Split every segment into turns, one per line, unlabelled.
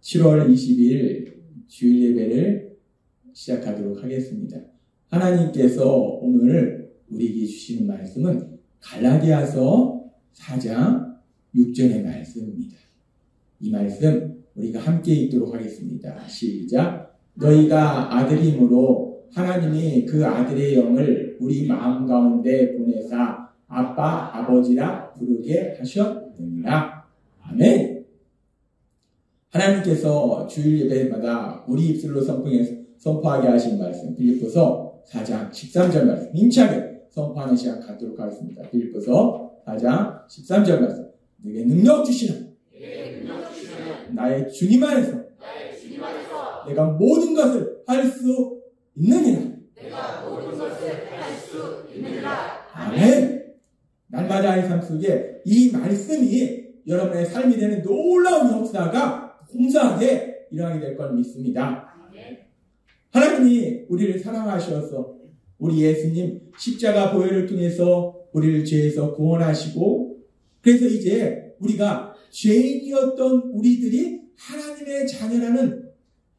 7월 20일 주일 예배를 시작하도록 하겠습니다. 하나님께서 오늘 우리에게 주시는 말씀은 갈라디아서 4장 6절의 말씀입니다. 이 말씀 우리가 함께 읽도록 하겠습니다. 시작. 너희가 아들임으로 하나님이 그 아들의 영을 우리 마음 가운데 보내사 아빠, 아버지라 부르게 하셨느니라. 아멘. 하나님께서 주일 예배마다 우리 입술로 선포하게 하신 말씀, 빌립보서 4장 13절 말씀 힘차게 선포하는 시간 갖도록 하겠습니다. 빌립보서 4장 13절 말씀. 내게 능력 주시는 나의 주님 안에서 내가 모든 것을 할 수 있느니라. 아멘. 날마다의 삶 속에 이 말씀이 여러분의 삶이 되는 놀라운 역사가 공사하게 일어나게 될 걸 믿습니다. 하나님이 우리를 사랑하셔서 우리 예수님 십자가 보혈을 통해서 우리를 죄에서 구원하시고, 그래서 이제 우리가 죄인이었던 우리들이 하나님의 자녀라는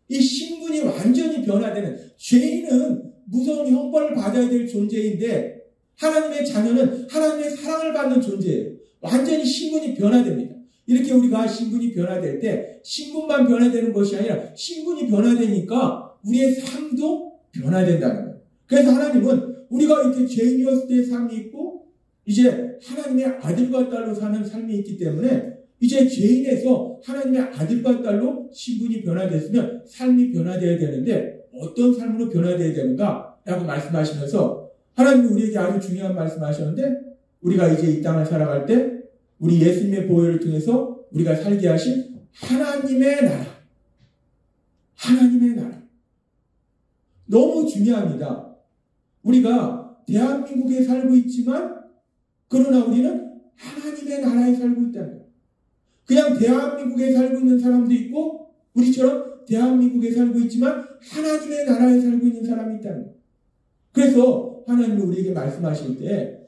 이 신분이 완전히 변화되는, 죄인은 무서운 형벌을 받아야 될 존재인데 하나님의 자녀는 하나님의 사랑을 받는 존재예요. 완전히 신분이 변화됩니다. 이렇게 우리가 신분이 변화될 때 신분만 변화되는 것이 아니라 신분이 변화되니까 우리의 삶도 변화된다는 거예요. 그래서 하나님은 우리가 이렇게 죄인이었을 때의 삶이 있고 이제 하나님의 아들과 딸로 사는 삶이 있기 때문에 이제 죄인에서 하나님의 아들과 딸로 신분이 변화됐으면 삶이 변화되어야 되는데 어떤 삶으로 변화되어야 되는가? 라고 말씀하시면서 하나님이 우리에게 아주 중요한 말씀하셨는데, 우리가 이제 이 땅을 살아갈 때 우리 예수님의 보혈을 통해서 우리가 살게 하신 하나님의 나라. 하나님의 나라. 너무 중요합니다. 우리가 대한민국에 살고 있지만 그러나 우리는 하나님의 나라에 살고 있다는 거예요. 그냥 대한민국에 살고 있는 사람도 있고 우리처럼 대한민국에 살고 있지만 하나님의 나라에 살고 있는 사람이 있다는 거예요. 그래서 하나님이 우리에게 말씀하실 때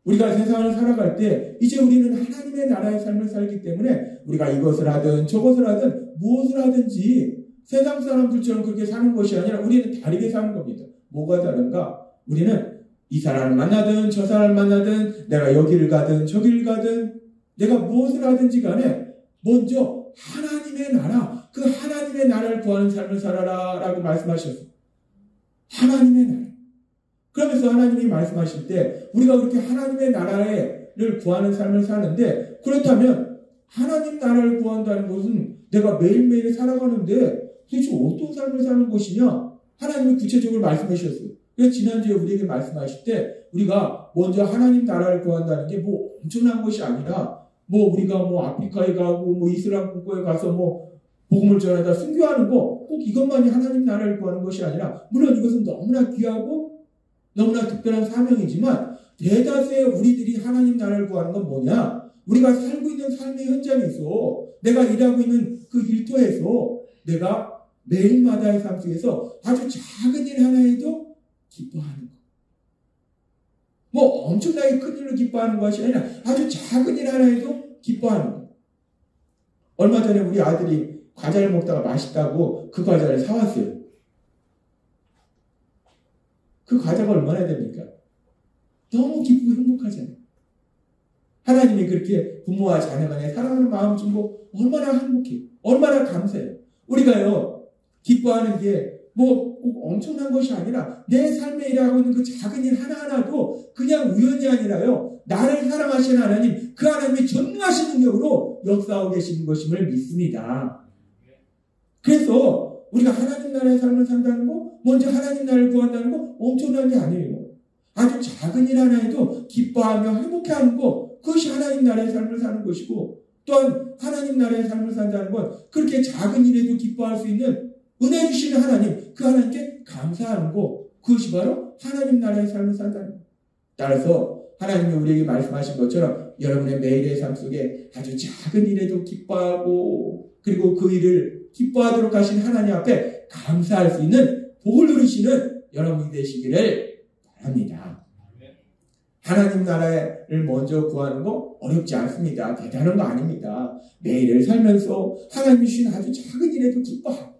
우리가 세상을 살아갈 때 이제 우리는 하나님의 나라의 삶을 살기 때문에 우리가 이것을 하든 저것을 하든 무엇을 하든지 세상 사람들처럼 그렇게 사는 것이 아니라 우리는 다르게 사는 겁니다. 뭐가 다른가? 우리는 이 사람을 만나든 저 사람을 만나든 내가 여기를 가든 저기를 가든 내가 무엇을 하든지 간에 먼저 하나님의 나라, 그 하나님의 나라를 구하는 삶을 살아라 라고 말씀하셨어요. 하나님의 나라. 그러면서 하나님이 말씀하실 때 우리가 그렇게 하나님의 나라를 구하는 삶을 사는데, 그렇다면 하나님 나라를 구한다는 것은 내가 매일매일 살아가는데 도대체 어떤 삶을 사는 것이냐? 하나님이 구체적으로 말씀해 주셨어요. 그래서 지난주에 우리에게 말씀하실 때 우리가 먼저 하나님 나라를 구한다는 게 뭐 엄청난 것이 아니라 뭐 우리가 뭐 아프리카에 가고 뭐 이슬람 국가에 가서 뭐 복음을 전하다 순교하는 거 꼭 이것만이 하나님 나라를 구하는 것이 아니라, 물론 이것은 너무나 귀하고 너무나 특별한 사명이지만 대다수의 우리들이 하나님 나라를 구하는 건 뭐냐? 우리가 살고 있는 삶의 현장에서 내가 일하고 있는 그 일터에서 내가 매일마다의 삶 속에서 아주 작은 일 하나에도 기뻐하는 것. 뭐 엄청나게 큰 일로 기뻐하는 것이 아니라 아주 작은 일 하나에도 기뻐하는 것. 얼마 전에 우리 아들이 과자를 먹다가 맛있다고 그 과자를 사왔어요. 그 과자가 얼마나 됩니까? 너무 기쁘고 행복하잖아요. 하나님이 그렇게 부모와 자녀 간에 사랑하는 마음 주고 얼마나 행복해요. 얼마나 감사해요. 우리가요, 기뻐하는 게 뭐 꼭 엄청난 것이 아니라 내 삶에 일하고 있는 그 작은 일 하나하나도 그냥 우연이 아니라요, 나를 사랑하시는 하나님, 그 하나님이 전능하신 능력으로 역사하고 계시는 것임을 믿습니다. 그래서 우리가 하나님 나라의 삶을 산다는 거, 먼저 하나님 나라를 구한다는 거 엄청난 게 아니에요. 아주 작은 일 하나에도 기뻐하며 행복해하는 거, 그것이 하나님 나라의 삶을 사는 것이고, 또한 하나님 나라의 삶을 산다는 건 그렇게 작은 일에도 기뻐할 수 있는 은혜 주시는 하나님, 그 하나님께 감사하는 거, 그것이 바로 하나님 나라의 삶을 산다는 것. 따라서 하나님이 우리에게 말씀하신 것처럼 여러분의 매일의 삶 속에 아주 작은 일에도 기뻐하고, 그리고 그 일을 기뻐하도록 하신 하나님 앞에 감사할 수 있는 복을 누리시는 여러분이 되시기를 바랍니다. 하나님 나라를 먼저 구하는 거 어렵지 않습니다. 대단한 거 아닙니다. 매일을 살면서 하나님 주신 아주 작은 일에도 기뻐하고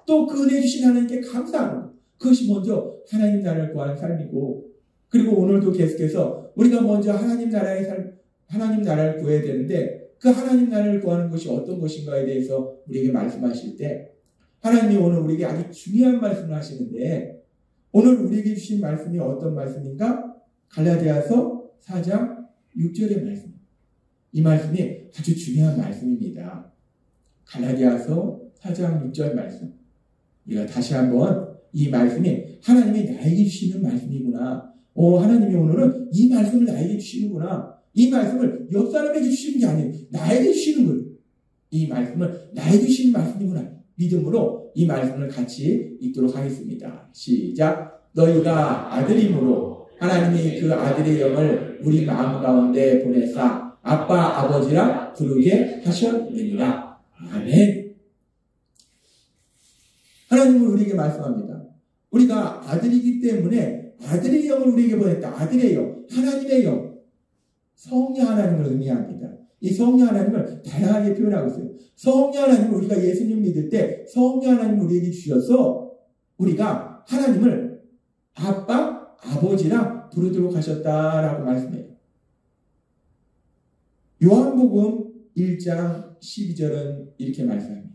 또 그 은혜 주신 하나님께 감사하는 것. 그것이 먼저 하나님 나라를 구하는 삶이고, 그리고 오늘도 계속해서 우리가 먼저 하나님 나라를 구해야 되는데, 그 하나님 나라를 구하는 것이 어떤 것인가에 대해서 우리에게 말씀하실 때, 하나님이 오늘 우리에게 아주 중요한 말씀을 하시는데, 오늘 우리에게 주신 말씀이 어떤 말씀인가? 갈라디아서 4장 6절의 말씀. 이 말씀이 아주 중요한 말씀입니다. 갈라디아서 4장 6절 말씀. 우리가 다시 한번 이 말씀이 하나님이 나에게 주시는 말씀이구나. 하나님이 오늘은 이 말씀을 나에게 주시는구나. 이 말씀을 옆 사람에게 주시는 게 아니에요. 나에게 주시는 거예요. 이 말씀을 나에게 주시는 말씀이구나. 믿음으로 이 말씀을 같이 읽도록 하겠습니다. 시작. 너희가 아들임으로 하나님이 그 아들의 영을 우리 마음 가운데 보내사 아빠 아버지라 부르게 하셨느니라. 아멘. 하나님은 우리에게 말씀합니다. 우리가 아들이기 때문에 아들의 영을 우리에게 보냈다. 아들의 영, 하나님의 영, 성령 하나님을 의미합니다. 이 성령 하나님을 다양하게 표현하고 있어요. 성령 하나님을 우리가 예수님 믿을 때 성령 하나님을 우리에게 주셔서 우리가 하나님을 아빠, 아버지라 부르도록 하셨다라고 말씀해요. 요한복음 1장 12절은 이렇게 말씀합니다.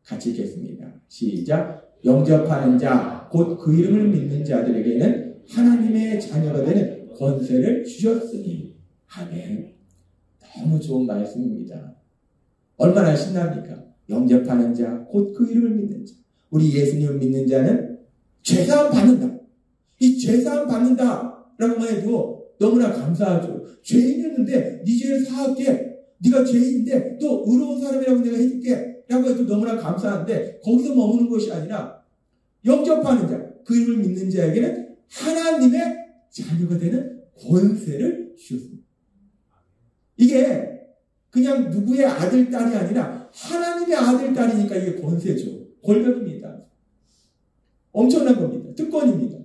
같이 읽겠습니다. 시작. 영접하는 자, 곧 그 이름을 믿는 자들에게는 하나님의 자녀가 되는 권세를 주셨으니. 아멘. 너무 좋은 말씀입니다. 얼마나 신납니까? 영접하는 자, 곧 그 이름을 믿는 자. 우리 예수님을 믿는 자는 죄사함 받는다. 이 죄사함 받는다라고만 해도 너무나 감사하죠. 죄인이었는데 네 죄를 사할게. 네가 죄인인데 또 의로운 사람이라고 내가 해줄게. 라고 해도 너무나 감사한데 거기서 머무는 것이 아니라 영접하는 자, 그 이름을 믿는 자에게는 하나님의 자녀가 되는 권세를 주셨습니다. 이게 그냥 누구의 아들, 딸이 아니라 하나님의 아들, 딸이니까 이게 권세죠. 권력입니다. 엄청난 겁니다. 특권입니다.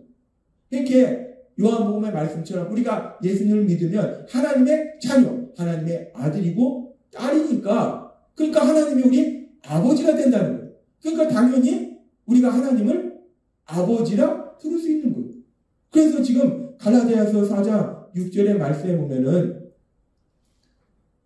이렇게 요한복음의 말씀처럼 우리가 예수님을 믿으면 하나님의 자녀, 하나님의 아들이고 딸이니까, 그러니까 하나님이 우리 아버지가 된다는 거예요. 그러니까 당연히 우리가 하나님을 아버지라 부를 수 있는 거예요. 그래서 지금 갈라디아서 4장 6절의 말씀에 보면은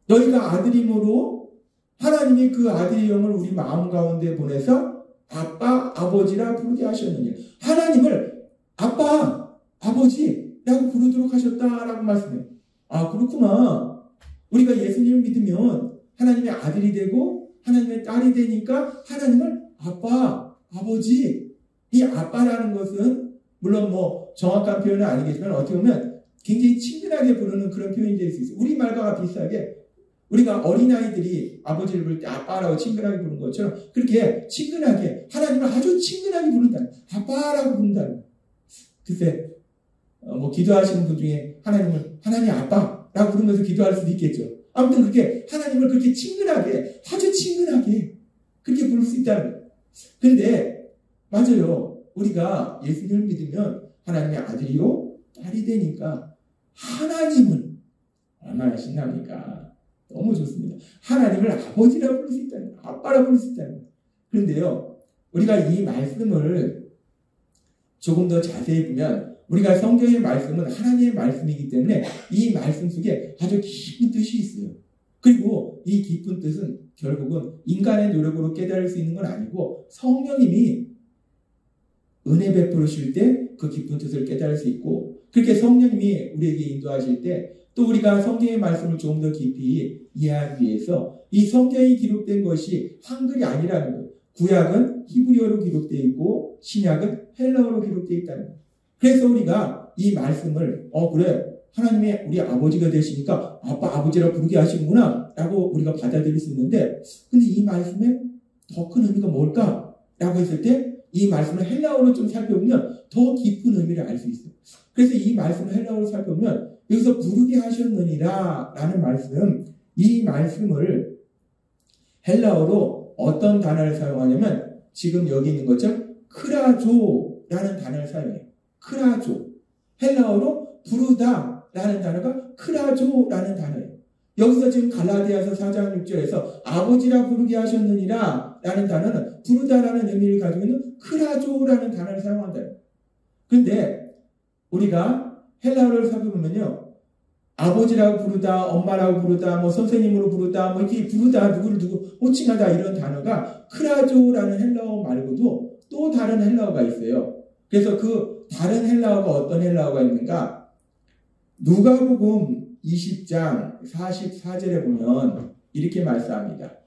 너희가 아들임으로 하나님이 그 아들의 영을 우리 마음 가운데 보내서 아빠, 아버지라 부르게 하셨느냐. 하나님을 아빠, 아버지라고 부르도록 하셨다라고 말씀해요. 아, 그렇구나. 우리가 예수님을 믿으면 하나님의 아들이 되고 하나님의 딸이 되니까 하나님을 아빠, 아버지. 이 아빠라는 것은 물론 뭐 정확한 표현은 아니겠지만 어떻게 보면 굉장히 친근하게 부르는 그런 표현이 될 수 있어요. 우리말과 비슷하게 우리가 어린아이들이 아버지를 부를 때 아빠라고 친근하게 부르는 것처럼 그렇게 친근하게 하나님을 아주 친근하게 부른다는, 아빠라고 부른다는. 글쎄 뭐 기도하시는 분 중에 하나님을 하나님 아빠라고 부르면서 기도할 수도 있겠죠. 아무튼 그렇게 하나님을 그렇게 친근하게, 아주 친근하게 그렇게 부를 수 있다는 거예요. 그런데 맞아요. 우리가 예수님을 믿으면 하나님의 아들이요 딸이 되니까 하나님은 얼마나 신납니까? 너무 좋습니다. 하나님을 아버지라 부를 수 있다는 거예요. 아빠라 부를 수 있다는 거예요. 그런데요, 우리가 이 말씀을 조금 더 자세히 보면 우리가 성경의 말씀은 하나님의 말씀이기 때문에 이 말씀 속에 아주 깊은 뜻이 있어요. 그리고 이 깊은 뜻은 결국은 인간의 노력으로 깨달을 수 있는 건 아니고 성령님이 은혜 베푸실 때 그 깊은 뜻을 깨달을 수 있고, 그렇게 성령님이 우리에게 인도하실 때 또 우리가 성경의 말씀을 조금 더 깊이 이해하기 위해서 이 성경이 기록된 것이 한글이 아니라는 거예요. 구약은 히브리어로 기록되어 있고 신약은 헬라어로 기록되어 있다는 거예요. 그래서 우리가 이 말씀을 그래 하나님이 우리 아버지가 되시니까 아빠 아버지라 부르게 하시는구나 라고 우리가 받아들일 수 있는데, 근데 이 말씀에 더 큰 의미가 뭘까? 라고 했을 때 이 말씀을 헬라어로 좀 살펴보면 더 깊은 의미를 알 수 있어요. 그래서 이 말씀을 헬라어로 살펴보면 여기서 부르게 하셨느니라 라는 말씀, 이 말씀을 헬라어로 어떤 단어를 사용하냐면 지금 여기 있는 것처럼 크라조라는 단어를 사용해요. 크라조. 헬라어로 부르다, 라는 단어가 크라조라는 단어예요. 여기서 지금 갈라디아서 4장 6절에서 아버지라 부르게 하셨느니라 라는 단어는 부르다라는 의미를 가지고 있는 크라조라는 단어를 사용한다. 그런데 우리가 헬라어를 살펴보면요. 아버지라고 부르다, 엄마라고 부르다, 뭐 선생님으로 부르다, 뭐 이렇게 부르다, 누구를 호칭하다 이런 단어가 크라조라는 헬라어 말고도 또 다른 헬라어가 있어요. 그래서 그 다른 헬라어가 어떤 헬라어가 있는가? 누가복음 20장 44절에 보면 이렇게 말씀합니다.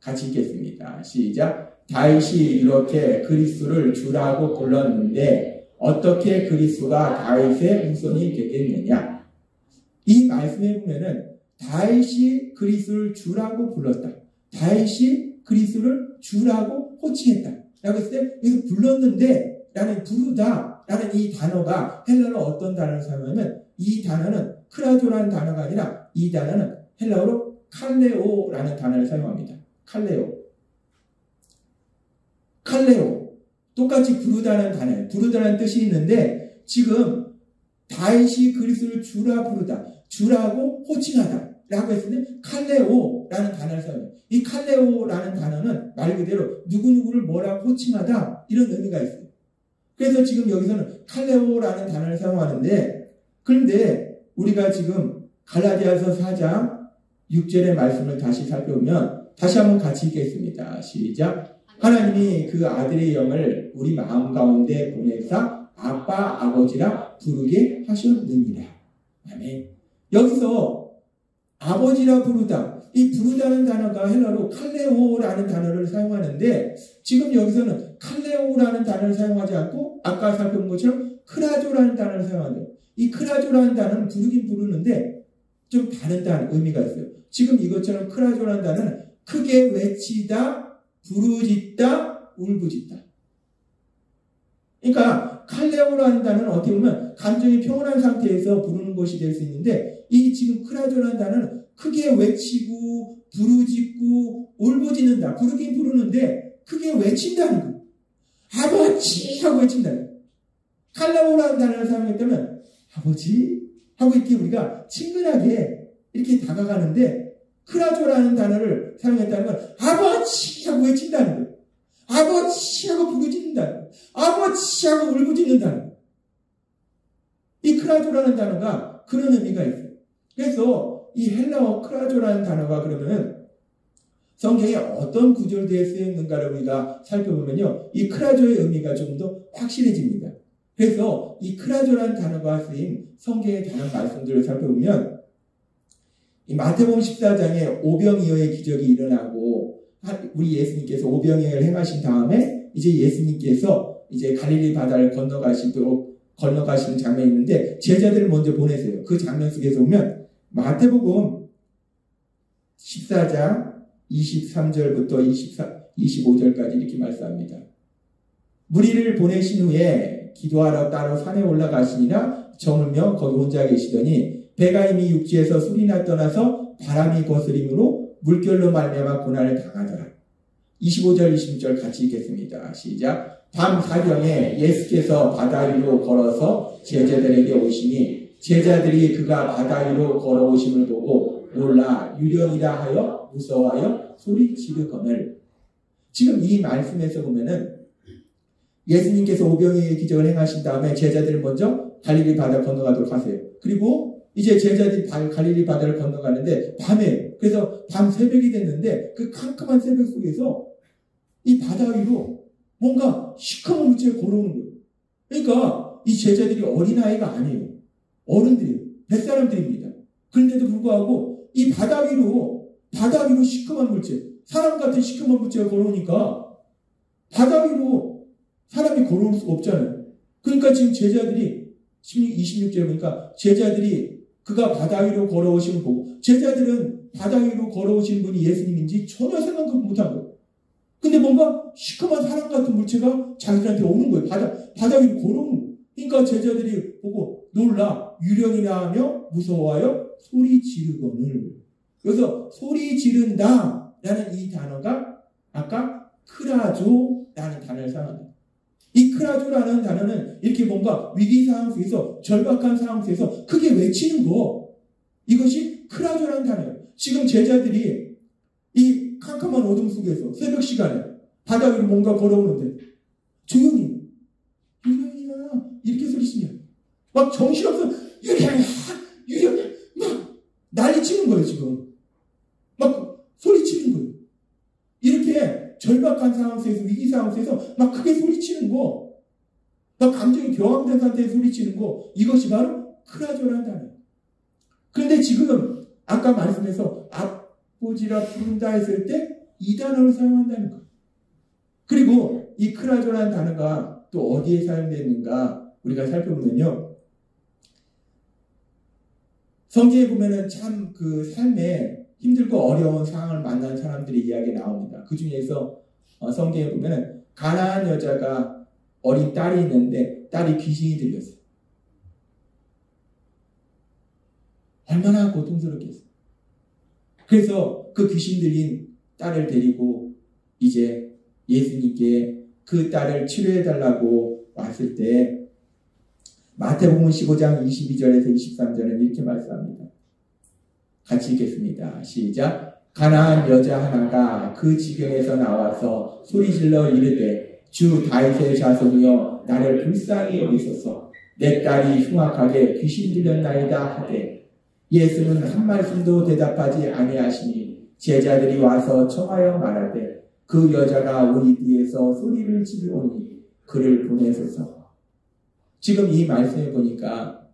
같이 읽겠습니다. 시작. 다윗이 이렇게 그리스도를 주라고 불렀는데 어떻게 그리스도가 다윗의 후손이 되겠느냐? 이 말씀에 보면은 다윗이 그리스도를 주라고 불렀다. 다윗이 그리스도를 주라고 호칭했다. 라고 했을 때 여기서 불렀는데 라는 부르다 라는 이 단어가 헬라어로 어떤 단어를 사용하면 이 단어는 크라조라는 단어가 아니라 이 단어는 헬라어로 칼레오라는 단어를 사용합니다. 칼레오. 똑같이 부르다는 단어예요. 부르다는 뜻이 있는데 지금 다윗이 그리스도를 주라 부르다. 주라고 호칭하다. 라고 했을 때 칼레오라는 단어를 사용해요. 이 칼레오라는 단어는 말 그대로 누구누구를 뭐라고 호칭하다. 이런 의미가 있어요. 그래서 지금 여기서는 칼레오라는 단어를 사용하는데 그런데 우리가 지금 갈라디아서 4장 6절의 말씀을 다시 살펴보면 다시 한번 같이 읽겠습니다. 시작. 하나님이 그 아들의 영을 우리 마음 가운데 보내사 아빠 아버지라 부르게 하셨느니라. 아멘. 여기서 아버지라 부르다. 이 부르다는 단어가 헬라어로 칼레오라는 단어를 사용하는데 지금 여기서는 칼레오라는 단어를 사용하지 않고 아까 살펴본 것처럼 크라조라는 단어를 사용한대요. 이 크라조라는 단어는 부르긴 부르는데 좀 다른 의미가 있어요. 지금 이것처럼 크라조라는 단어는 크게 외치다, 부르짖다, 울부짖다. 그러니까 칼레오라는 단어는 어떻게 보면 감정이 평온한 상태에서 부르는 것이 될 수 있는데 이 지금 크라조라는 단어는 크게 외치고 부르짖고 울부짖는다. 부르긴 부르는데 크게 외친다는 거예요. 아버지 하고 외친다는 거예요. 칼레오라는 단어를 사용했다면 아버지 하고 이렇게 우리가 친근하게 이렇게 다가가는데 크라조라는 단어를 사용했다는 건 아버지 하고 외친다는 거예요. 아버지 하고 부르짖는다는 거예요. 아버지 하고 울부짖는다는 거예요. 이 크라조라는 단어가 그런 의미가 있어요. 그래서 이 헬라어 크라조라는 단어가 그러면 성경에 어떤 구절대에 쓰였는가를 우리가 살펴보면요. 이 크라조의 의미가 조금 더 확실해집니다. 그래서 이 크라조라는 단어가 쓰인 성경의 다른 말씀들을 살펴보면 이 마태복음 14장에 오병이어의 기적이 일어나고 우리 예수님께서 오병이어를 행하신 다음에 이제 예수님께서 이제 갈릴리 바다를 건너가시는 장면이 있는데 제자들을 먼저 보내세요. 그 장면 속에서 보면 마태복음 14장 23절부터 25절까지 이렇게 말씀합니다. 무리를 보내신 후에 기도하러 따로 산에 올라가시니라 저물며 거기 혼자 계시더니 배가 이미 육지에서 술이나 떠나서 바람이 거스림으로 물결로 말미암아 고난을 당하더라. 25절 26절 같이 읽겠습니다. 시작. 밤 사경에 예수께서 바다 위로 걸어서 제자들에게 오시니 제자들이 그가 바다 위로 걸어오심을 보고 놀라 유령이라 하여 무서워하여 소리 지르거늘. 지금 이 말씀에서 보면은 예수님께서 오병이어의 기적을 행하신 다음에 제자들을 먼저 갈릴리 바다 건너가도록 하세요. 그리고 이제 제자들이 갈릴리 바다를 건너가는데 밤에, 그래서 밤 새벽이 됐는데 그 캄캄한 새벽 속에서 이 바다 위로 뭔가 시커먼 물체가 걸어오는 거예요. 그러니까 이 제자들이 어린아이가 아니에요. 어른들이에요. 뱃사람들입니다. 그런데도 불구하고 이 바다 위로 시커먼 물체, 사람 같은 시커먼 물체가 걸어오니까 바다 위로 사람이 걸어올 수가 없잖아요. 그러니까 지금 제자들이 26절에 보니까 제자들이 그가 바다 위로 걸어오신 보고 제자들은 바다 위로 걸어오신 분이 예수님인지 전혀 생각도 못한 거예요. 근데 뭔가 시커먼 사람 같은 물체가 자기들한테 오는 거예요. 바다 위로 걸어오는 거예요. 그러니까 제자들이 보고 놀라 유령이라 하며 무서워하여 소리 지르거늘. 그래서 소리 지른다 라는 이 단어가 아까 크라조라는 단어를 사용합니다. 이 크라조라는 단어는 이렇게 뭔가 위기 상황 속에서 절박한 상황 속에서 크게 외치는 거, 이것이 크라조라는 단어예요. 지금 제자들이 이 캄캄한 어둠 속에서 새벽 시간에 바다 위로 뭔가 걸어오는데 조용히 유령이야 이렇게 소리치냐, 막 정신없어 유령이야 막 난리치는 거예요. 지금 막 소리치는 거예요. 이렇게 절박한 상황 속에서 위기 상황 속에서 막 크게 소리치는 거, 막 감정이 경황된 상태에 소리치는 거, 이것이 바로 크라조라는 단어예요. 그런데 지금 아까 말씀해서 아버지라 부른다 했을 때 이 단어를 사용한다는 거예요. 그리고 이 크라조라는 단어가 또 어디에 사용되는가 우리가 살펴보면요, 성경에 보면은 참 그 삶에 힘들고 어려운 상황을 만난 사람들의 이야기 나옵니다. 그 중에서 성경에 보면은 가나안 여자가 어린 딸이 있는데 딸이 귀신이 들렸어요. 얼마나 고통스럽겠어요. 그래서 그 귀신 들린 딸을 데리고 이제 예수님께 그 딸을 치료해달라고 왔을 때 마태복음 15장 22절에서 23절은 이렇게 말씀합니다. 같이 읽겠습니다. 시작. 가나안 여자 하나가 그 지경에서 나와서 소리질러 이르되 주 다윗의 자손이여 나를 불쌍히 여기소서. 내 딸이 흉악하게 귀신 들렸나이다 하되 예수는 한 말씀도 대답하지 아니하시니 제자들이 와서 청하여 말하되 그 여자가 우리 뒤에서 소리를 지르오니 그를 보내소서. 지금 이 말씀에 보니까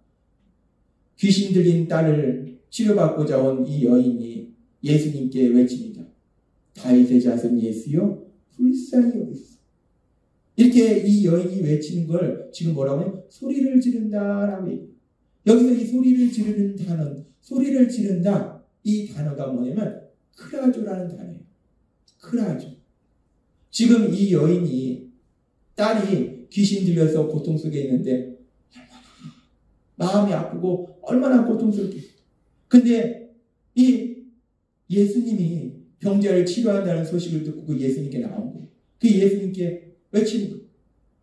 귀신 들린 딸을 치료받고자 온 이 여인이 예수님께 외칩니다. 다윗의 자손 예수여 불쌍히 여기소서. 이렇게 이 여인이 외치는 걸 지금 뭐라고 해요? 소리를 지른다라고 얘기해요. 여기서 이 소리를 지르는 단어, 소리를 지른다, 이 단어가 뭐냐면 크라조라는 단어예요. 크라조. 지금 이 여인이 딸이 귀신 들려서 고통 속에 있는데 얼마나 마음이 아프고 얼마나 고통스럽겠어요. 근데 이 예수님이 병자를 치료한다는 소식을 듣고 그 예수님께 나온 거예요. 그 예수님께 외치는 거예요.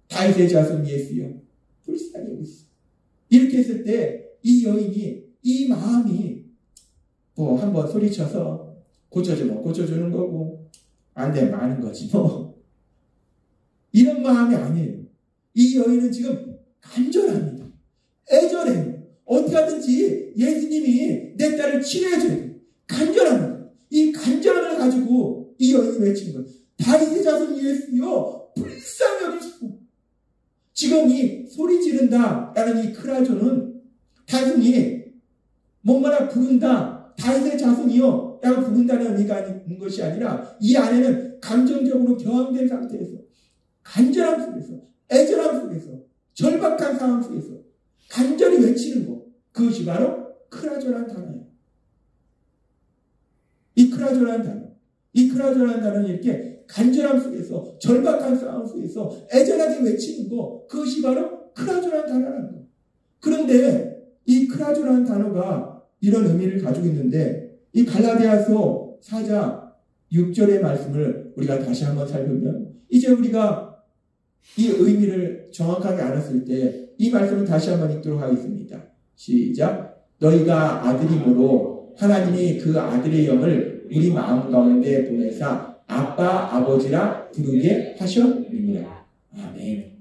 다윗의 자손 예수여 불쌍히 여기소서. 이렇게 했을 때 이 여인이 이 마음이 뭐 한번 소리쳐서 고쳐주면 고쳐주는 거고 안 되면 마는 거지 뭐, 이런 마음이 아니에요. 이 여인은 지금 간절합니다. 애절해요. 어떻게 하든지 예수님이 내 딸을 치료해줘야 돼요. 간절합니다. 이 간절함을 가지고 이 여인이 외치는 거예요. 다윗의 자손 예수여 불쌍히 여기소서. 지금 이 소리 지른다라는 이 크라조는 단순히 뭔가를 부른다, 다윗의 자손이요 라고 부른다는 의미가 있는 것이 아니라 이 안에는 감정적으로 경황된 상태에서 간절함 속에서 애절함 속에서 절박한 상황 속에서 간절히 외치는 것, 그것이 바로 크라조라는 단어예요. 이 크라조라는 단어, 이 크라조라는 단어는 이렇게 간절함 속에서 절박한 상황 속에서 애절하게 외치는 것, 그것이 바로 크라조라는 단어라는 거예요. 그런데 이 크라조라는 단어가 이런 의미를 가지고 있는데 이 갈라디아서 4장 6절의 말씀을 우리가 다시 한번 살펴보면 이제 우리가 이 의미를 정확하게 알았을 때 이 말씀을 다시 한번 읽도록 하겠습니다. 시작. 너희가 아들임으로 하나님이 그 아들의 영을 우리 마음 가운데 보내사 아빠 아버지라 부르게 하셨느니라. 아멘.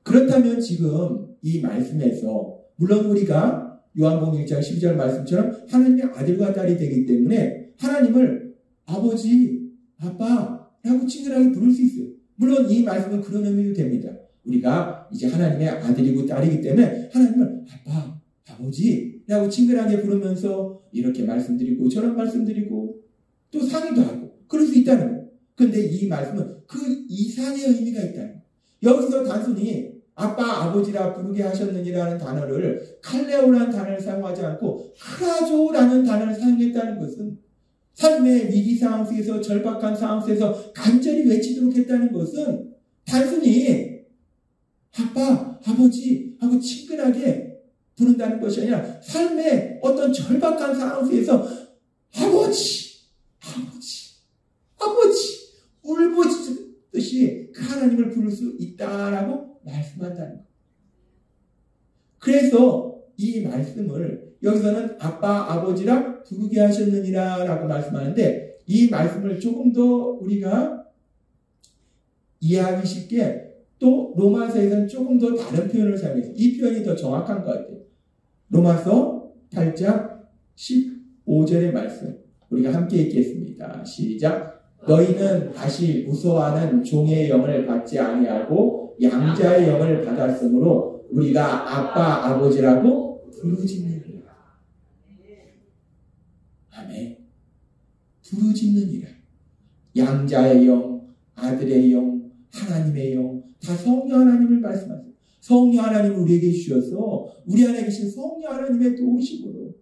그렇다면 지금 이 말씀에서 물론 우리가 요한복음 1장 12절 말씀처럼 하나님의 아들과 딸이 되기 때문에 하나님을 아버지, 아빠라고 친근하게 부를 수 있어요. 물론 이 말씀은 그런 의미도 됩니다. 우리가 이제 하나님의 아들이고 딸이기 때문에 하나님을 아빠, 아버지라고 친근하게 부르면서 이렇게 말씀드리고 저런 말씀드리고 또 상의도 하고 그럴 수 있다는 거예요. 그런데 이 말씀은 그 이상의 의미가 있다는 거예요. 여기서 단순히 아빠, 아버지라 부르게 하셨느니라는 단어를 칼레오라는 단어를 사용하지 않고 크라조라는 단어를 사용했다는 것은 삶의 위기 상황 속에서 절박한 상황 속에서 간절히 외치도록 했다는 것은 단순히 아빠, 아버지 하고 친근하게 부른다는 것이 아니라 삶의 어떤 절박한 상황 속에서 아버지, 아버지, 아버지 울부짖듯이 그 하나님 하나님을 부를 수 있다라고 말씀한다는 거예요. 그래서 이 말씀을 여기서는 아빠, 아버지라 부르게 하셨느니라 라고 말씀하는데, 이 말씀을 조금 더 우리가 이해하기 쉽게 또 로마서에서는 조금 더 다른 표현을 사용해서 이 표현이 더 정확한 것 같아요. 로마서 8장 15절의 말씀 우리가 함께 읽겠습니다. 시작. 너희는 다시 무서워하는 종의 영을 받지 아니하고 양자의 영을 받았으므로 우리가 아빠 아버지라고 부르짖느니라. 아멘. 부르짖느니라. 양자의 영, 아들의 영, 하나님의 영, 다 성령 하나님을 말씀하세요. 성령 하나님을 우리에게 주셔서 우리 안에 계신 성령 하나님의 도우심으로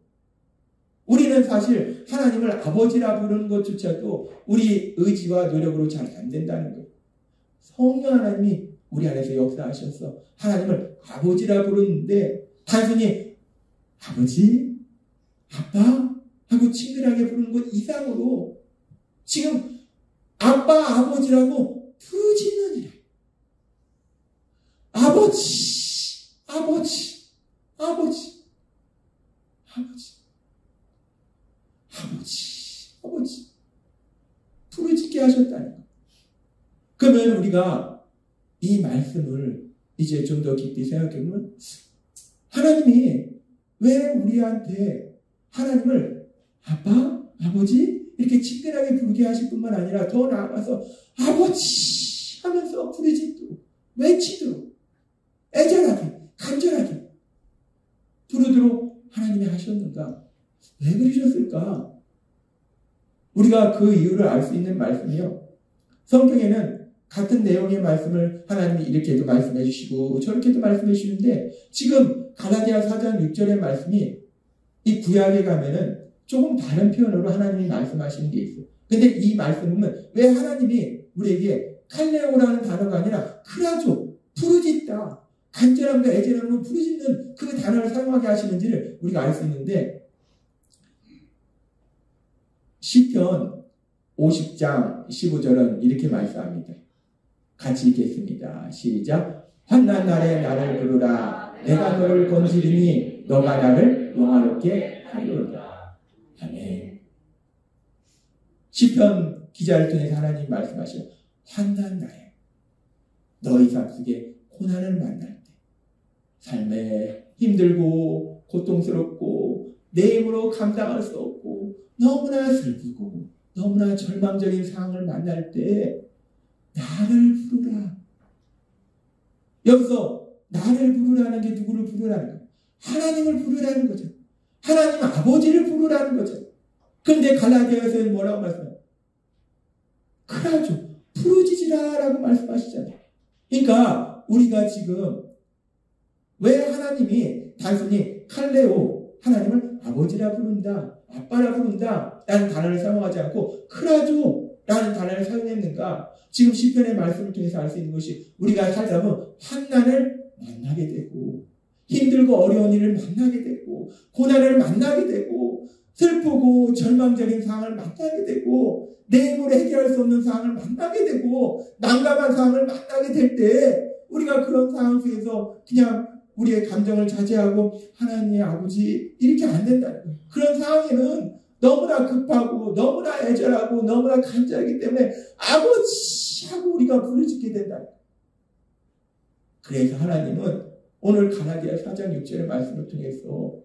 우리는 사실 하나님을 아버지라 부르는 것조차도 우리 의지와 노력으로 잘 안 된다는 거예요. 성령 하나님이 우리 안에서 역사하셔서 하나님을 아버지라 부르는데 단순히 아버지, 아빠 하고 친근하게 부르는 것 이상으로 지금 아빠, 아버지라고 부르짖느니라. 아버지, 아버지, 아버지, 아버지, 아버지, 아버지 부르짖게 하셨다는 거. 그러면 우리가 이 말씀을 이제 좀 더 깊이 생각해보면 하나님이 왜 우리한테 하나님을 아빠, 아버지 이렇게 친근하게 부르게 하실 뿐만 아니라 더 나아가서 아버지 하면서 부르짖도록 외치도록 애절하게 간절하게 부르도록 하나님이 하셨는가? 왜 그러셨을까? 우리가 그 이유를 알 수 있는 말씀이요. 성경에는 같은 내용의 말씀을 하나님이 이렇게도 말씀해 주시고 저렇게도 말씀해 주시는데 지금 갈라디아 4장 6절의 말씀이 이 구약에 가면은 조금 다른 표현으로 하나님이 말씀하시는 게 있어요. 근데 이 말씀은 왜 하나님이 우리에게 칼레오라는 단어가 아니라 크라조, 부르짖다, 간절함과 애절함으로 부르짖는 그 단어를 사용하게 하시는지를 우리가 알 수 있는데 시편 50장 15절은 이렇게 말씀합니다. 같이 읽겠습니다. 시작. 환난 날에 나를 부르라. 내가 너를 건지리니 너가 나를 영화롭게 하리로다. 아멘. 시편 기자를 통해서 하나님 말씀하셔. 환난 날에 너희 삶 속에 고난을 만날 때 삶에 힘들고 고통스럽고 내 힘으로 감당할 수 없고 너무나 슬프고 너무나 절망적인 상황을 만날 때 나를 부르라. 여기서 나를 부르라는 게 누구를 부르라는 거예요? 하나님을 부르라는 거죠. 하나님 아버지를 부르라는 거죠. 그런데 갈라디아서는 뭐라고 말씀해요? 크라죠. 부르짖으라라고 말씀하시잖아요. 그러니까 우리가 지금 왜 하나님이 단순히 칼레오 하나님을 아버지라 부른다, 아빠라 부른다 라는 단어를 사용하지 않고 크라조 라는 단어를 사용했는가? 지금 시편의 말씀을 통해서 알 수 있는 것이 우리가 살다 보면 환난을 만나게 되고 힘들고 어려운 일을 만나게 되고 고난을 만나게 되고 슬프고 절망적인 상황을 만나게 되고 내 힘으로 해결할 수 없는 상황을 만나게 되고 난감한 상황을 만나게 될 때 우리가 그런 상황 속에서 그냥 우리의 감정을 자제하고 하나님의 아버지 이렇게 안 된다는 거예요. 그런 상황에는 너무나 급하고 너무나 애절하고 너무나 간절하기 때문에 아버지 하고 우리가 부르짖게 된다. 그래서 하나님은 오늘 갈라디아 4장 6절의 말씀을 통해서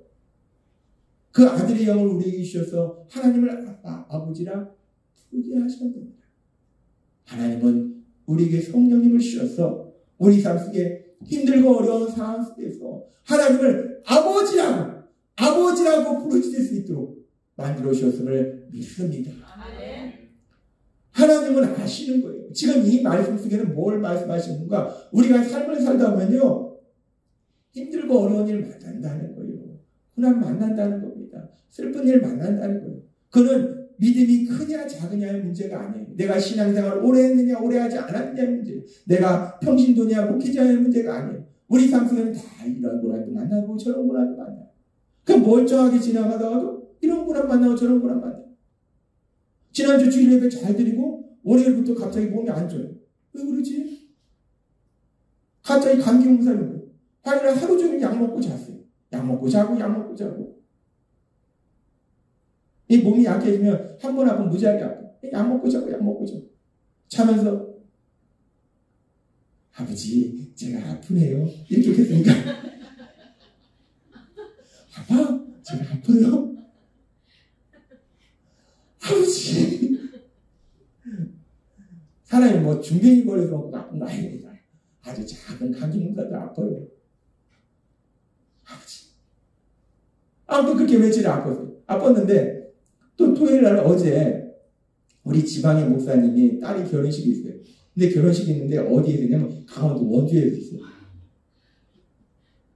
그 아들의 영을 우리에게 주셔서 하나님을 아빠, 아버지라 부르게 하셨습니다. 하나님은 우리에게 성령님을 주셔서 우리 삶 속에 힘들고 어려운 상황 속에서 하나님을 아버지라고 부르짖을 수 있도록 만들어 주셨음을 믿습니다. 하나님은 아시는 거예요. 지금 이 말씀 속에는 뭘 말씀하시는가? 우리가 삶을 살다 보면요 힘들고 어려운 일 만난다는 거예요. 고난 만난다는 겁니다. 슬픈 일 만난다는 거예요. 그는 믿음이 크냐 작으냐의 문제가 아니에요. 내가 신앙생활을 오래 했느냐 오래 하지 않았느냐의 문제예요. 내가 평신도냐 목회자의 문제가 아니에요. 우리 삶 속에는 다 이런 고난도 만나고 저런 고난도 만나요. 그럼 멀쩡하게 지나가다가도 이런 고난 만나고 저런 고난 만나요. 지난주 주일 예배 잘 드리고 월요일부터 갑자기 몸이 안 좋아요. 왜 그러지? 갑자기 감기 몸살인 거예요. 자기는 하루 종일 약 먹고 잤어요. 약 먹고 자고 약 먹고 자고. 이 몸이 약해지면 한 번 아프면 무지하게 아파. 약 먹고 자고 약 먹고 자고. 자면서 아버지 제가 아프네요. 이렇게 했으니까 아빠 제가 아파요. 아버지 사람이 뭐 중병이 걸려서 아픈 거 아닙니다. 아주 작은 감기 몸살도 아파요. 아버지. 아무튼 그렇게 며칠 아팠는데 또 토요일 날 어제 우리 지방의 목사님이 딸이 결혼식이 있어요. 근데 결혼식이 있는데 어디에 있냐면 강원도 원주에서 있어요.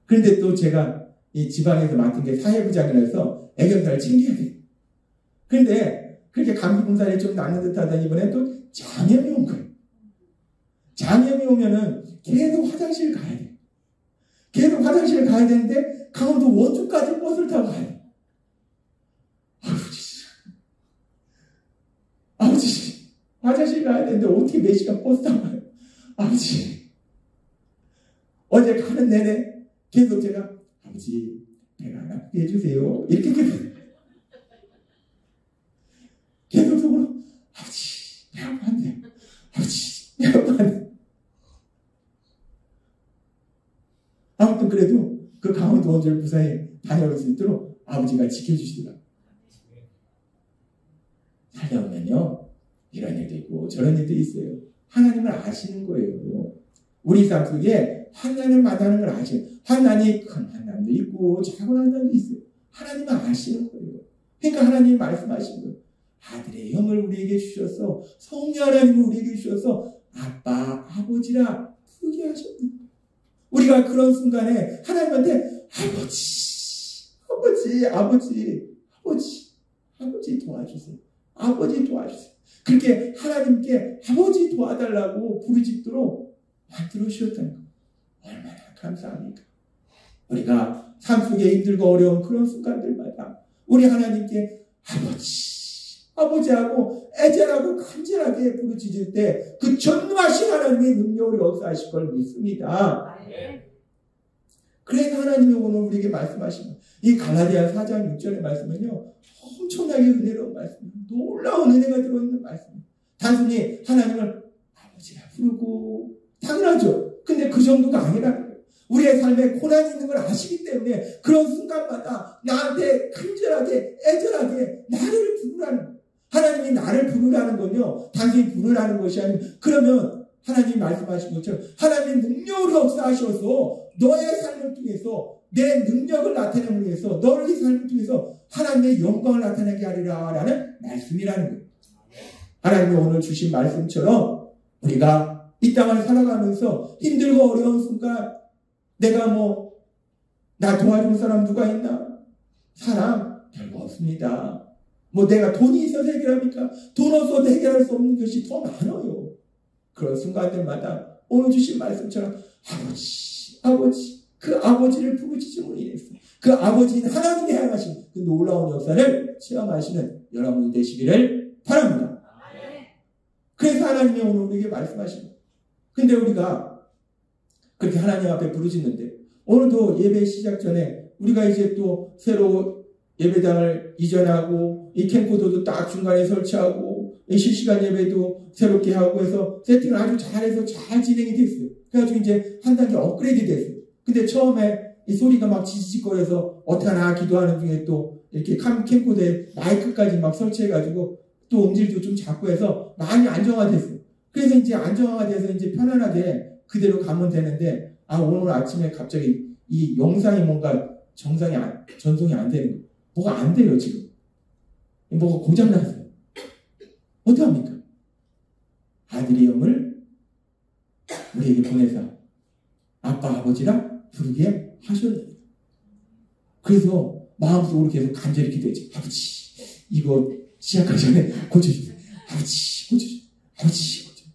그런데 또 제가 이 지방에서 맡은 게 사회부장이라서 애견사를 챙겨야 돼요. 그런데 그렇게 감기 몸살이 좀 나는 듯 하더니 이번에 또 장염이 온 거예요. 장염이 오면은 계속 화장실 가야 돼요. 계속 화장실 가야 되는데 강원도 원주까지 버스를 타고 가야 돼요. 아버지 화장실 가야 되는데 어떻게 4시간 버스 타고 가요? 아버지 어제 가는 내내 계속 제가 아버지 배가 안 아프게 해주세요. 이렇게 계속 속으로 아버지 배 아파한대요. 아버지 배 아파한대요. 아무튼 그래도 그 강원도 원주를 무사히 다녀올 수 있도록 아버지가 지켜주시더라고요. 살다 보면요 이런 일도 있고 저런 일도 있어요. 하나님을 아시는 거예요. 우리 삶 속에 환난을 만나는 걸 아시는, 환난이 큰 환난도 있고 작은 환난도 있어요. 하나님은 아시는 거예요. 그러니까 하나님이 말씀하신 거예요. 아들의 영을 우리에게 주셔서 성령 하나님을 우리에게 주셔서 아빠 아버지라 부르게 하셨는데 우리가 그런 순간에 하나님한테 아버지 도와주세요. 아버지 도와주세요. 그렇게 하나님께 아버지 도와달라고 부르짖도록 만들어 주셨다는 거. 얼마나 감사합니까? 우리가 삶 속에 힘들고 어려운 그런 순간들마다 우리 하나님께 아버지하고 애절하고 간절하게 부르짖을 때 그 전능하신 하나님의 능력으로 역사하실 걸 믿습니다. 그래서 하나님이 오늘 우리에게 말씀하신 이 갈라디아 4장 6절의 말씀은요 엄청나게 은혜로운 말씀이에요. 놀라운 은혜가 들어있는 말씀이에요. 단순히 하나님을 아버지라 부르고 당연하죠. 근데 그 정도가 아니라는 거예요. 우리의 삶에 고난이 있는 걸 아시기 때문에 그런 순간마다 나한테 간절하게 애절하게 나를 부르라는 거예요. 하나님이 나를 부르라는 건요 단순히 부르라는 것이 아니고 그러면 하나님이 말씀하신 것처럼 하나님의 능력으로 역사하셔서 너의 삶을 통해서 내 능력을 나타내기 위해서 너의 삶을 통해서 하나님의 영광을 나타내게 하리라 라는 말씀이라는 거예요. 하나님이 오늘 주신 말씀처럼 우리가 이 땅을 살아가면서 힘들고 어려운 순간 내가 나 도와줄 사람 누가 있나? 사람 별거 없습니다. 내가 돈이 있어서 해결합니까? 돈 없어도 해결할 수 없는 것이 더 많아요. 그런 순간들마다 오늘 주신 말씀처럼 아버지 그 아버지를 부르짖음으로 인해서 그 아버지는 하나님이 행하신 그 놀라운 역사를 체험하시는 여러분이 되시기를 바랍니다. 그래서 하나님이 오늘 우리에게 말씀하십니다. 근데 우리가 그렇게 하나님 앞에 부르짖는데 오늘도 예배 시작 전에 우리가 이제 또 새로 예배당을 이전하고 이 캠코더도 딱 중간에 설치하고 이 실시간 예배도 새롭게 하고 해서 세팅을 아주 잘해서 잘 진행이 됐어요. 그래가지고 이제 한 단계 업그레이드 됐어요. 근데 처음에 이 소리가 막 지지직거려서 어떡하나 기도하는 중에 또 이렇게 캠코더에 마이크까지 막 설치해가지고 또 음질도 좀 작고 해서 많이 안정화됐어요. 그래서 이제 안정화돼서 이제 편안하게 그대로 가면 되는데 오늘 아침에 갑자기 이 영상이 뭔가 전송이 안 되는 거예요. 뭐가 안 돼요 지금. 뭐가 고장났어요. 어떡합니까? 아들의 영을 우리에게 보내서 아빠 아버지라 부르게 하셨는데 그래서 마음속으로 계속 간절히 기도했죠. 아버지 이거 시작하기 전에 고쳐주세요. 아버지 고쳐주세요. 아버지 고쳐주세요.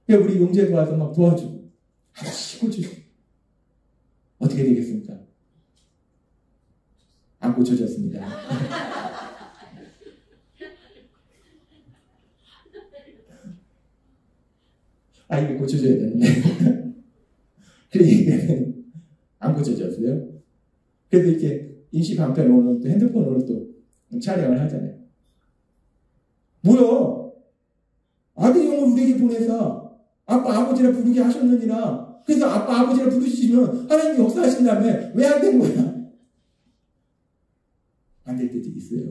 그러니까 우리 용재도 와서 막 도와주고 아버지 고쳐주세요. 어떻게 되겠습니까? 안 고쳐졌습니다. 이게 고쳐져야 되는데 그래, 안 고쳐졌어요. 그래도 이렇게 임시방편으로 또 핸드폰으로 또 촬영을 하잖아요. 뭐요? 아들이 형을 우리에게 보내서 아빠 아버지라 부르게 하셨느니라. 그래서 아빠 아버지라 부르시면 하나님이 역사하신 다음에 왜 안 된 거야? 안 될 때도 있어요.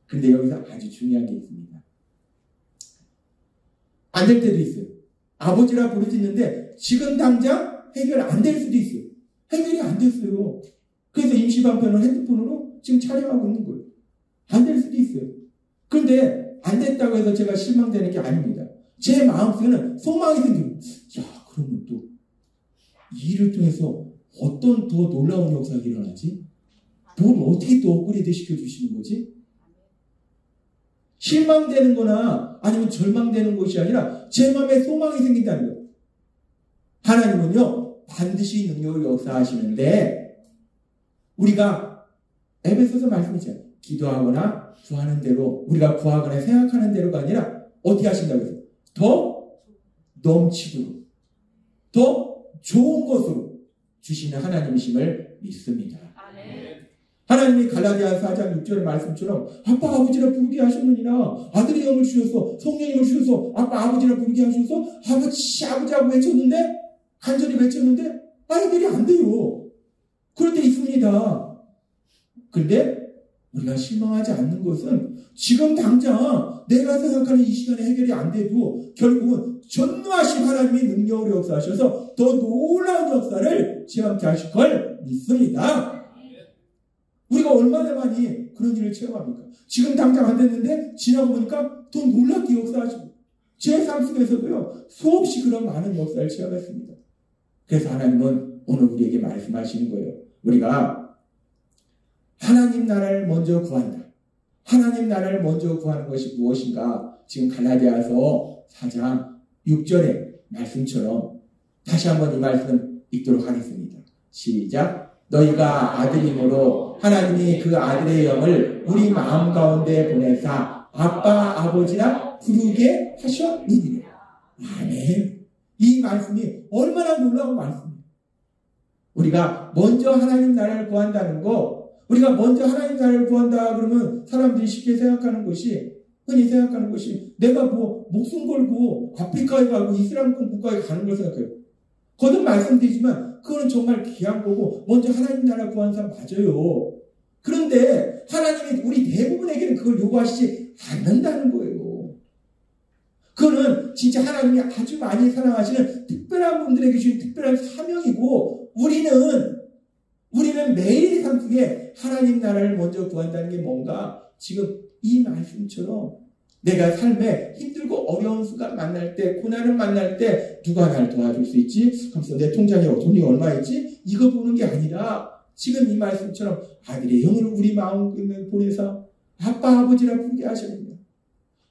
근데 여기서 아주 중요한 게 있습니다. 안 될 때도 있어요. 아버지라 부르짖는데 지금 당장 해결 안 될 수도 있어요. 해결이 안 됐어요. 그래서 임시방편을 핸드폰으로 지금 촬영하고 있는 거예요. 안 될 수도 있어요. 그런데 안 됐다고 해서 제가 실망되는 게 아닙니다. 제 마음속에는 소망이 생겨요. 야, 그러면 또 이 일을 통해서 어떤 더 놀라운 역사가 일어나지? 뭘 어떻게 또 업그레이드 시켜주시는 거지? 실망되는 거나 아니면 절망되는 것이 아니라 제 마음에 소망이 생긴다는 거예요. 하나님은요, 반드시 능력을 역사하시는데 우리가 에베소서 말씀이죠. 기도하거나 구하는 대로, 우리가 구하거나 생각하는 대로가 아니라 어떻게 하신다고 해서 더 넘치도록, 더 좋은 것으로 주시는 하나님이심을 믿습니다. 하나님이 갈라디아서 4장 6절 말씀처럼 아빠 아버지라 부르게 하셨느니라. 아들의 영을 주셔서 성령님을 주셔서 아빠 아버지라 부르게 하셔서 아버지 아버지라고 외쳤는데, 간절히 외쳤는데 해결이 안 돼요. 그럴 때 있습니다. 그런데 우리가 실망하지 않는 것은 지금 당장 내가 생각하는 이 시간에 해결이 안 돼도 결국은 전능하신 하나님의 능력으로 역사하셔서 더 놀라운 역사를 체험케 하실 걸 믿습니다. 우리가 얼마나 많이 그런 일을 체험합니까? 지금 당장 안 됐는데 지나고 보니까 더 놀랍게 역사하시고, 제 삶 속에서도요 수없이 그런 많은 역사를 체험했습니다. 그래서 하나님은 오늘 우리에게 말씀하시는 거예요. 우리가 하나님 나라를 먼저 구한다. 하나님 나라를 먼저 구하는 것이 무엇인가? 지금 갈라디아서 4장 6절의 말씀처럼 다시 한번 이 말씀 읽도록 하겠습니다. 시작. 너희가 아들임으로 하나님이 그 아들의 영을 우리 마음 가운데 보내사 아빠 아버지라 부르게 하셨느니라. 아멘. 이 말씀이 얼마나 놀라운 말씀이에요. 우리가 먼저 하나님 나라를 구한다는 거, 우리가 먼저 하나님 나라를 구한다 그러면 사람들이 쉽게 생각하는 것이, 흔히 생각하는 것이 내가 뭐 목숨 걸고 아프리카에 가고 이슬람권 국가에 가는 걸 생각해요. 거듭 말씀드리지만 그거는 정말 귀한 거고 먼저 하나님 나라 구하는 사람 맞아요. 그런데 하나님이 우리 대부분에게는 그걸 요구하시지 않는다는 거예요. 그거는 진짜 하나님이 아주 많이 사랑하시는 특별한 분들에게 주신 특별한 사명이고, 우리는 매일 삶 속에 하나님 나라를 먼저 구한다는 게 뭔가, 지금 이 말씀처럼 내가 삶에 힘들고 어려운 순간 만날 때, 고난을 만날 때 누가 나를 도와줄 수 있지? 하면서 내 통장에 돈이 얼마 있지? 이거 보는 게 아니라 지금 이 말씀처럼 아들의 영을 우리 마음에 보내서 아빠 아버지라 부르게 하셨느냐.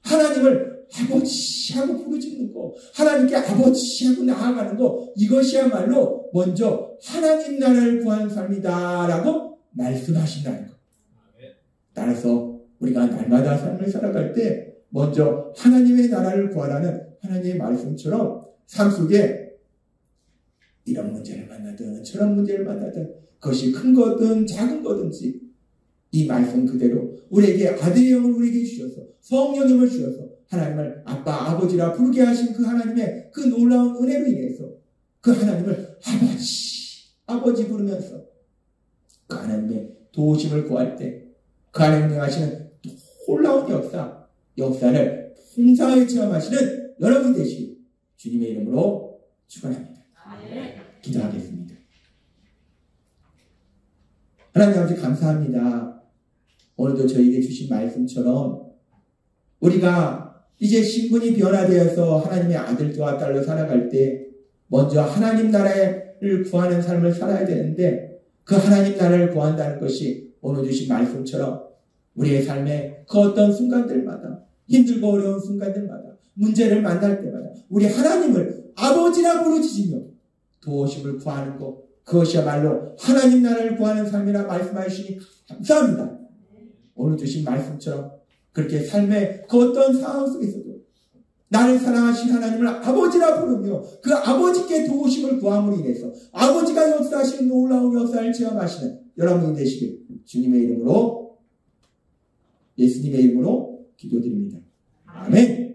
하나님을 아버지하고 부르짖는 거, 하나님께 아버지하고 나아가는 거, 이것이야말로 먼저 하나님 나라를 구하는 삶이다라고 말씀하신다는 거. 따라서 우리가 날마다 삶을 살아갈 때 먼저 하나님의 나라를 구하라는 하나님의 말씀처럼 삶 속에 이런 문제를 만나든 저런 문제를 만나든 그것이 큰 거든 작은 거든지 이 말씀 그대로 우리에게 아들의 영을 우리에게 주셔서 성령님을 주셔서 하나님을 아빠 아버지라 부르게 하신 그 하나님의 그 놀라운 은혜로 인해서 그 하나님을 아버지 부르면서 그 하나님의 도우심을 구할 때 그 하나님이 하시는 놀라운 역사를 풍성하게 체험하시는 여러분이 되시길 주님의 이름으로 축원합니다. 기도하겠습니다. 하나님 아버지 감사합니다. 오늘도 저희에게 주신 말씀처럼 우리가 이제 신분이 변화되어서 하나님의 아들과 딸로 살아갈 때 먼저 하나님 나라를 구하는 삶을 살아야 되는데, 그 하나님 나라를 구한다는 것이 오늘 주신 말씀처럼 우리의 삶의 그 어떤 순간들마다, 힘들고 어려운 순간들마다, 문제를 만날 때마다 우리 하나님을 아버지라 부르짖으며 도우심을 구하는 것, 그것이야말로 하나님 나라를 구하는 삶이라 말씀하시니 감사합니다. 오늘 주신 말씀처럼 그렇게 삶의 그 어떤 상황 속에서도 나를 사랑하신 하나님을 아버지라 부르며 그 아버지께 도우심을 구함으로 인해서 아버지가 역사하신 놀라운 역사를 체험하시는 여러분이 되시길 주님의 이름으로, 예수님의 이름으로 기도드립니다. 아멘.